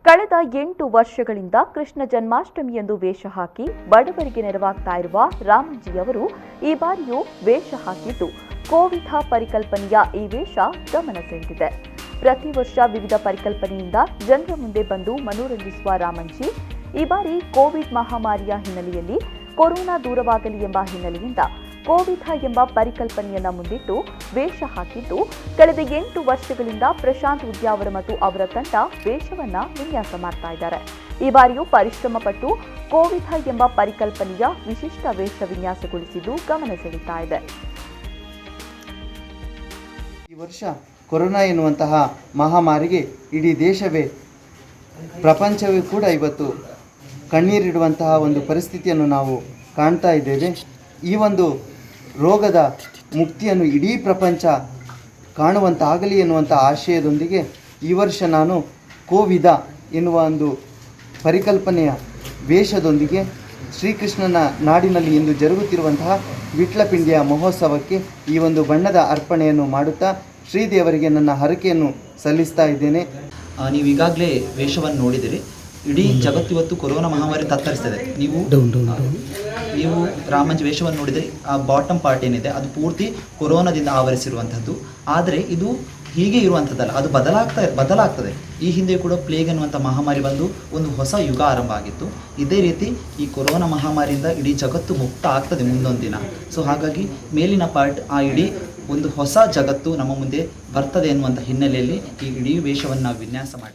ಕಳೆದ 8 ವರ್ಷಗಳಿಂದ ಕೃಷ್ಣ ಜನ್ಮಾಷ್ಟಮಿಯಂದು ವೇಷ ಹಾಕಿ ಬಡವರಿಗೆ ನೆರವಾಗ್ತಾ ಇರುವ ರಾಮಂಜಿ ಅವರು ಈ ಬಾರಿಯೂ ವೇಷ ಹಾಕಿದ್ದು ಕೋವಿಡ್ ಪರಿಕಲ್ಪನೆಯ ಈ ವೇಷ ಗಮನ ಸೆಳೆದಿದೆ. ಪ್ರತಿ ವರ್ಷ ವಿವಿಧ ಪರಿಕಲ್ಪನೆಯಿಂದ ಜನರ ಮುಂದೆ ಬಂದು ಮನೋರಂಜಿಸುವ ರಾಮಂಜಿ ಈ ಬಾರಿ ಕೋವಿಡ್ ಮಹಾಮಾರಿಯ ಹಿನ್ನೆಲೆಯಲ್ಲಿ ಕೊರೋನಾ ದೂರವಾಗಲಿ ಎಂಬ ಹಿನ್ನೆಲೆಯಿಂದ ಕೋವಿಡ್ ಎಂಬ ಪರಿಕಲ್ಪನೆಯನ್ನ ಮುಂದಿಟ್ಟು ವೇಷ ಹಾಕಿದ್ದು ಕಳೆದ 8 ವರ್ಷಗಳಿಂದ ಪ್ರಶಾಂತ್ ಉದ್ಯಾವರ ಮತ್ತು ಅವರ ತಂಡ ವೇಷವನ್ನ ವಿನ್ಯಾಸ ಮಾಡ್ತಾ ಇದ್ದಾರೆ. ಈ ಬಾರಿಯೂ ಪರಿಶ್ರಮ ಪಟ್ಟು ಕೋವಿಡ್ ಎಂಬ ಪರಿಕಲ್ಪನೆಯ ವಿಶಿಷ್ಟ ವೇಷ ವಿನ್ಯಾಸಗೊಳಿಸಿದ್ದು ಗಮನ ಸೆಳೀತಾ ಇದೆ. ಈ ವರ್ಷ ಕೊರೋನಾ ಎನ್ನುವಂತಹ ಮಹಾಮಾರಿಗೆ ಇಡೀ ದೇಶವೇ ಪ್ರಪಂಚವೇ ಕೂಡ ಇವತ್ತು ಕಣ್ಣೀರಿಡುವಂತಹ ಒಂದು ಪರಿಸ್ಥಿತಿಯನ್ನು ನಾವು ಕಾಣ್ತಾ ಇದ್ದೇವೆ. ಈ ಒಂದು ರೋಗದ ಮುಕ್ತಿಯನ್ನು ಇಡೀ ಪ್ರಪಂಚ ಕಾಣುವಂತಾಗಲಿ ಎನ್ನುವಂಥ ಆಶಯದೊಂದಿಗೆ ಈ ವರ್ಷ ನಾನು ಕೋವಿದ ಎನ್ನುವ ಒಂದು ಪರಿಕಲ್ಪನೆಯ ವೇಷದೊಂದಿಗೆ ಶ್ರೀಕೃಷ್ಣನ ನಾಡಿನಲ್ಲಿ ಇಂದು ಜರುಗುತ್ತಿರುವಂತಹ ವಿಟ್ಲಪಿಂಡಿಯ ಮಹೋತ್ಸವಕ್ಕೆ ಈ ಒಂದು ಬಣ್ಣದ ಅರ್ಪಣೆಯನ್ನು ಮಾಡುತ್ತಾ ಶ್ರೀದೇವರಿಗೆ ನನ್ನ ಹರಕೆಯನ್ನು ಸಲ್ಲಿಸ್ತಾ ಇದ್ದೇನೆ. ನೀವು ಈಗಾಗಲೇ ವೇಷವನ್ನು ನೋಡಿದಿರಿ. ಇಡೀ ಜಗತ್ತಿವತ್ತು ಕೊರೋನಾ ಮಹಾಮಾರಿ ತತ್ತರಿಸ್ತದೆ. ನೀವು ರಾಮಂಜಿ ವೇಷವನ್ನು ನೋಡಿದರೆ ಆ ಬಾಟಮ್ ಪಾರ್ಟ್ ಏನಿದೆ ಅದು ಪೂರ್ತಿ ಕೊರೋನಾದಿಂದ ಆವರಿಸಿರುವಂಥದ್ದು. ಆದರೆ ಇದು ಹೀಗೆ ಇರುವಂಥದ್ದಲ್ಲ, ಅದು ಬದಲಾಗ್ತದೆ. ಈ ಹಿಂದೆ ಕೂಡ ಪ್ಲೇಗ್ ಅನ್ನುವಂಥ ಮಹಾಮಾರಿ ಬಂದು ಒಂದು ಹೊಸ ಯುಗ ಆರಂಭ ಆಗಿತ್ತು. ಇದೇ ರೀತಿ ಈ ಕೊರೋನಾ ಮಹಾಮಾರಿಯಿಂದ ಇಡೀ ಜಗತ್ತು ಮುಕ್ತ ಆಗ್ತದೆ ಮುಂದೊಂದು ದಿನ. ಸೊ ಹಾಗಾಗಿ ಮೇಲಿನ ಪಾರ್ಟ್ ಆ ಇಡೀ ಒಂದು ಹೊಸ ಜಗತ್ತು ನಮ್ಮ ಮುಂದೆ ಬರ್ತದೆ ಎನ್ನುವಂಥ ಹಿನ್ನೆಲೆಯಲ್ಲಿ ಈ ಇಡೀ ವೇಷವನ್ನು ನಾವು ವಿನ್ಯಾಸ ಮಾಡಿದ್ದೀವಿ.